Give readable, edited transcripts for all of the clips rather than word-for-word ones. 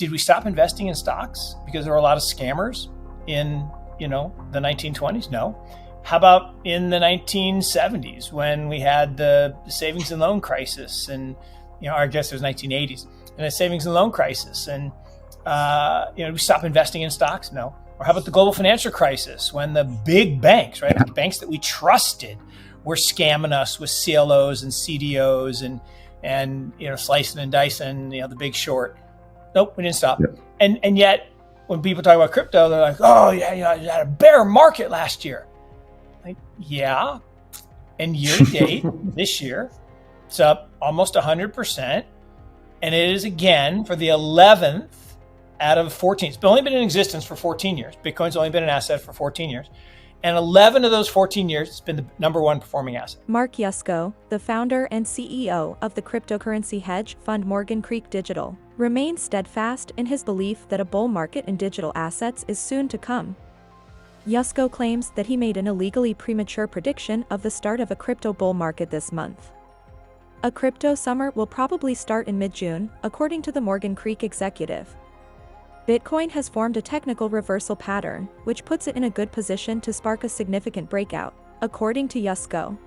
Did we stop investing in stocks because there were a lot of scammers in, the 1920s? No. How about in the 1970s when we had the savings and loan crisis and, I guess it was 1980s and the savings and loan crisis and, we stopped investing in stocks? No. Or how about the global financial crisis when the big banks, right? The banks that we trusted were scamming us with CLOs and CDOs and slicing and dicing, the big short. Nope, we didn't stop. Yep. And yet when people talk about crypto, they're like, oh yeah, you had a bear market last year. Like, yeah. And year to date, this year, it's up almost 100%. And it is again for the 11th out of 14. It's only been in existence for 14 years. Bitcoin's only been an asset for 14 years. And 11 of those 14 years, it's been the number one performing asset. Mark Yusko, the founder and CEO of the cryptocurrency hedge fund Morgan Creek Digital, remains steadfast in his belief that a bull market in digital assets is soon to come. Yusko claims that he made an illegally premature prediction of the start of a crypto bull market this month. A crypto summer will probably start in mid-June, according to the Morgan Creek executive. Bitcoin has formed a technical reversal pattern, which puts it in a good position to spark a significant breakout, according to Yusko.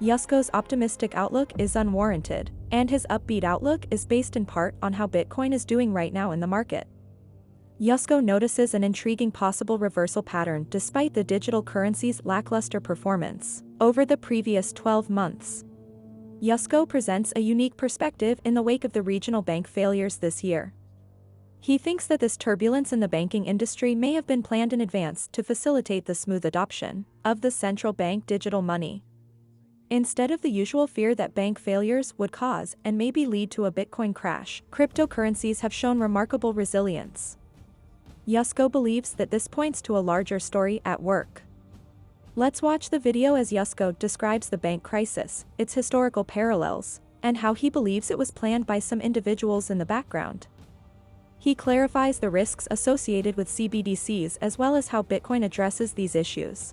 Yusko's optimistic outlook is unwarranted, and his upbeat outlook is based in part on how Bitcoin is doing right now in the market. Yusko notices an intriguing possible reversal pattern despite the digital currency's lackluster performance over the previous 12 months. Yusko presents a unique perspective in the wake of the regional bank failures this year. He thinks that this turbulence in the banking industry may have been planned in advance to facilitate the smooth adoption of the central bank digital money. Instead of the usual fear that bank failures would cause and maybe lead to a Bitcoin crash, cryptocurrencies have shown remarkable resilience. Yusko believes that this points to a larger story at work. Let's watch the video as Yusko describes the bank crisis, its historical parallels, and how he believes it was planned by some individuals in the background. He clarifies the risks associated with CBDCs as well as how Bitcoin addresses these issues.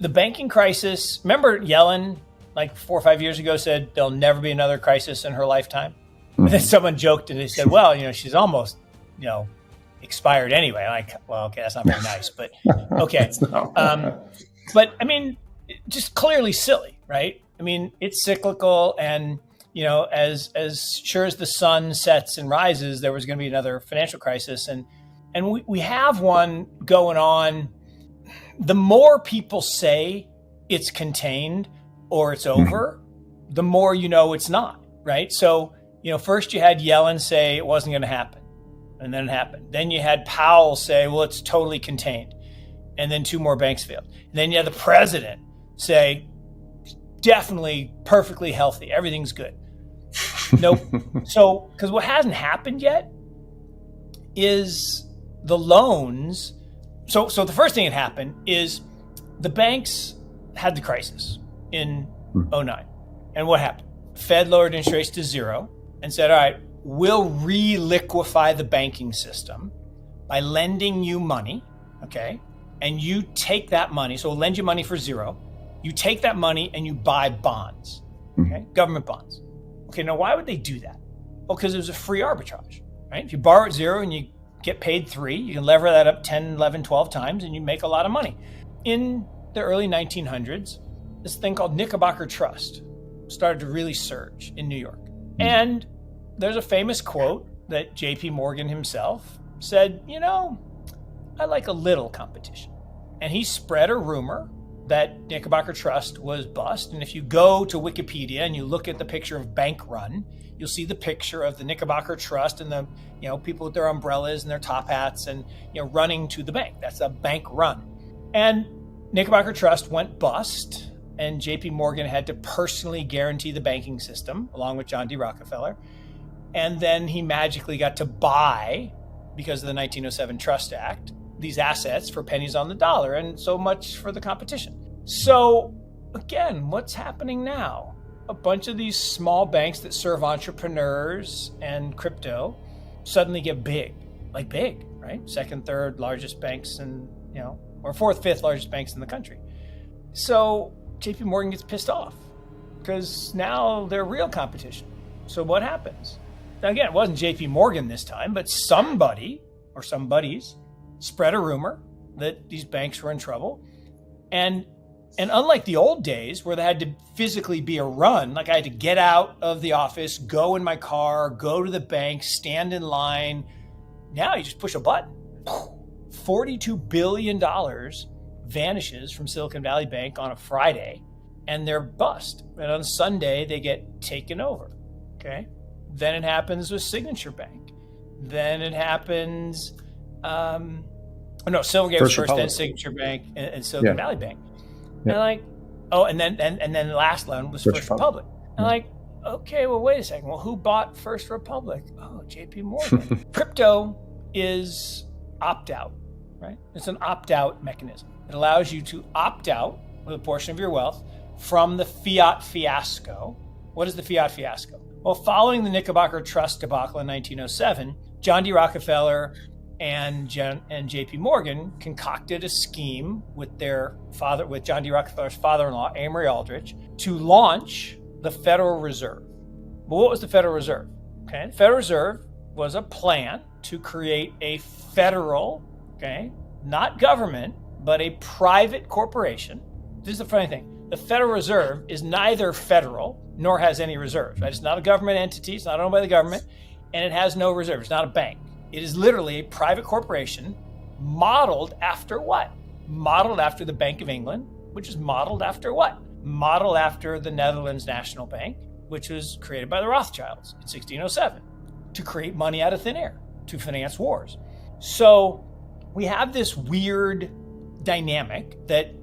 The banking crisis, remember Yellen, like 4 or 5 years ago, said there'll never be another crisis in her lifetime? And then someone joked and they said, well, she's almost, expired anyway. Like, well, okay, that's not very nice, but okay. But I mean, just clearly silly, right? I mean, it's cyclical and, as sure as the sun sets and rises, there was going to be another financial crisis. And we have one going on. The more people say it's contained or it's over, the more it's not, right? So, first you had Yellen say it wasn't going to happen. And then it happened. Then you had Powell say, well, it's totally contained. And then 2 more banks failed. And then you had the president say, definitely perfectly healthy. Everything's good. Nope. So, because what hasn't happened yet is the loans. So the first thing that happened is the banks had the crisis in 2009. And what happened? Fed lowered interest rates to 0 and said, all right, we'll re-liquefy the banking system by lending you money, okay? And you take that money, so we'll lend you money for 0. You take that money and you buy bonds, okay? Government bonds. Okay, now why would they do that? Well, because it was a free arbitrage, right? If you borrow at 0 and you get paid 3, you can lever that up 10, 11, 12 times and you make a lot of money. In the early 1900s, this thing called Knickerbocker Trust started to really surge in New York. And there's a famous quote that JP Morgan himself said, I like a little competition. And he spread a rumor that Knickerbocker Trust was bust. And if you go to Wikipedia and you look at the picture of bank run, you'll see the picture of the Knickerbocker Trust and the people with their umbrellas and their top hats and running to the bank. That's a bank run. And Knickerbocker Trust went bust, and JP Morgan had to personally guarantee the banking system along with John D. Rockefeller. And then he magically got to buy, because of the 1907 Trust Act, these assets for pennies on the dollar, and so much for the competition. So again, what's happening now? A bunch of these small banks that serve entrepreneurs and crypto suddenly get big, right? 2nd, 3rd largest banks and, or 4th, 5th largest banks in the country. So JP Morgan gets pissed off because now they're real competition. So what happens? Now, again, it wasn't JP Morgan this time, but somebody or some buddies spread a rumor that these banks were in trouble. And unlike the old days where there had to physically be a run, like I had to get out of the office, go in my car, go to the bank, stand in line. Now you just push a button. $42 billion vanishes from Silicon Valley Bank on a Friday, and they're bust. And on Sunday, they get taken over. Okay. Then it happens with Signature Bank. Then it happens, Silvergate was first, then Signature Bank, and Silicon Valley Bank. Yeah. And and then the last one was First Republic. And okay, well, wait a second. Well, who bought First Republic? Oh, JP Morgan. Crypto is opt-out, right? It's an opt-out mechanism. It allows you to opt out with a portion of your wealth from the fiat fiasco. What is the fiat fiasco? Well, following the Knickerbocker Trust debacle in 1907, John D. Rockefeller and JP Morgan concocted a scheme with with John D. Rockefeller's father-in-law, Amory Aldrich, to launch the Federal Reserve. Well, what was the Federal Reserve? Okay, the Federal Reserve was a plan to create a federal, not government, but a private corporation. This is the funny thing. The Federal Reserve is neither federal nor has any reserves, right? It's not a government entity. It's not owned by the government, and it has no reserves. It's not a bank. It is literally a private corporation modeled after what? Modeled after the Bank of England, which is modeled after what? Modeled after the Netherlands National Bank, which was created by the Rothschilds in 1607 to create money out of thin air, to finance wars. So we have this weird dynamic that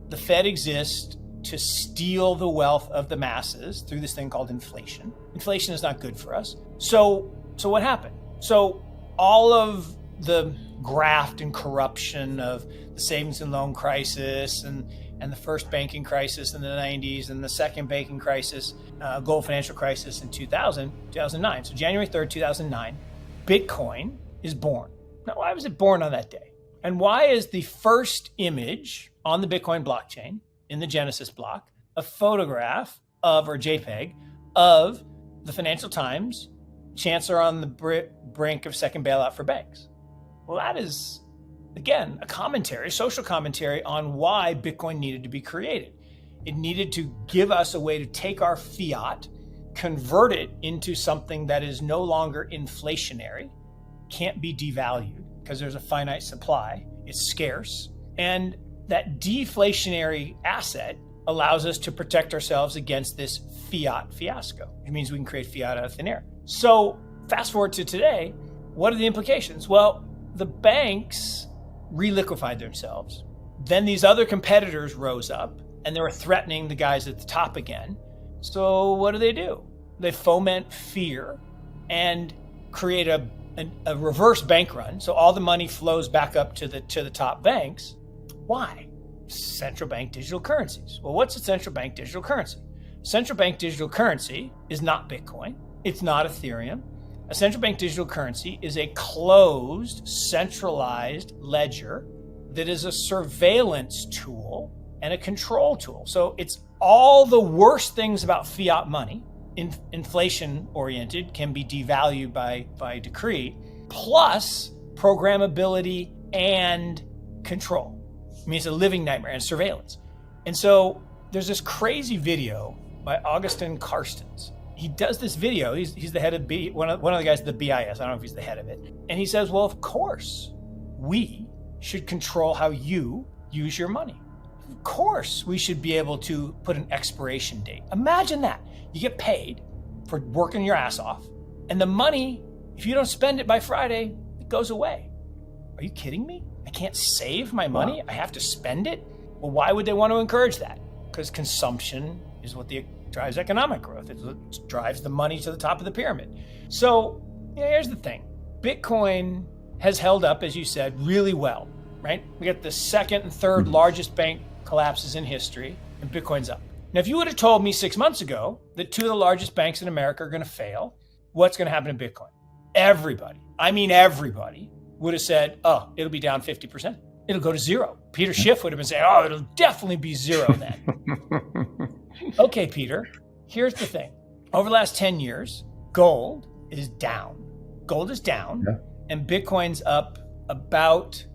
the Fed exists to steal the wealth of the masses through this thing called inflation. Inflation is not good for us. So what happened? So all of the graft and corruption of the savings and loan crisis and the first banking crisis in the 90s and the second banking crisis, global financial crisis in 2009. So January 3rd, 2009, Bitcoin is born. Now, why was it born on that day? And why is the first image on the Bitcoin blockchain in the Genesis block a photograph of, or JPEG, of the Financial Times, Chancellor on the brink of second bailout for banks? Well, that is, again, a commentary, social commentary on why Bitcoin needed to be created. It needed to give us a way to take our fiat, convert it into something that is no longer inflationary, can't be devalued because there's a finite supply, it's scarce, and that deflationary asset allows us to protect ourselves against this fiat fiasco. It means we can create fiat out of thin air. So fast forward to today, what are the implications? Well, the banks reliquefied themselves. Then these other competitors rose up and they were threatening the guys at the top again. So what do? They foment fear and create a reverse bank run. So all the money flows back up to the top banks. Why? Central bank digital currencies. Well, what's a central bank digital currency? Central bank digital currency is not Bitcoin. It's not Ethereum. A central bank digital currency is a closed, centralized ledger that is a surveillance tool and a control tool. So it's all the worst things about fiat money, inflation oriented, can be devalued by decree, plus programmability and control. I mean, it's a living nightmare and surveillance. And so there's this crazy video by Augustin Carstens. He does this video. He's the head of one of the guys at the BIS. I don't know if he's the head of it. And he says, well, of course, we should control how you use your money. Of course, we should be able to put an expiration date. Imagine that. You get paid for working your ass off, and the money, if you don't spend it by Friday, it goes away. Are you kidding me? I can't save my money. I have to spend it. Well, why would they want to encourage that? Because consumption is what drives economic growth. It's what drives the money to the top of the pyramid. So here's the thing. Bitcoin has held up, as you said, really well, right? We got the second and third largest bank collapses in history, and Bitcoin's up. Now, if you would have told me 6 months ago that two of the largest banks in America are going to fail, what's going to happen to Bitcoin? Everybody would have said, oh, it'll be down 50%. It'll go to zero. Peter Schiff would have been saying, oh, it'll definitely be zero then. Okay, Peter, here's the thing. Over the last 10 years, gold is down. Gold is down, Yeah. and Bitcoin's up about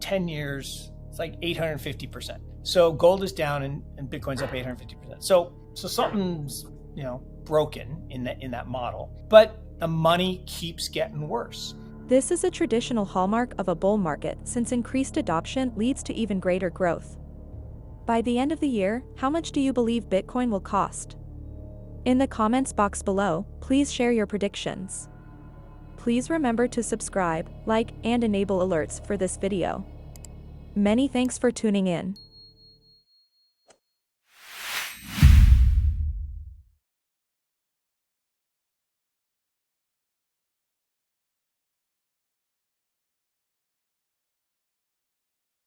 10 years. It's like 850%. So gold is down and Bitcoin's up 850%. So something's broken in that model, but the money keeps getting worse. This is a traditional hallmark of a bull market, since increased adoption leads to even greater growth. By the end of the year, how much do you believe Bitcoin will cost? In the comments box below, please share your predictions. Please remember to subscribe, like, and enable alerts for this video. Many thanks for tuning in.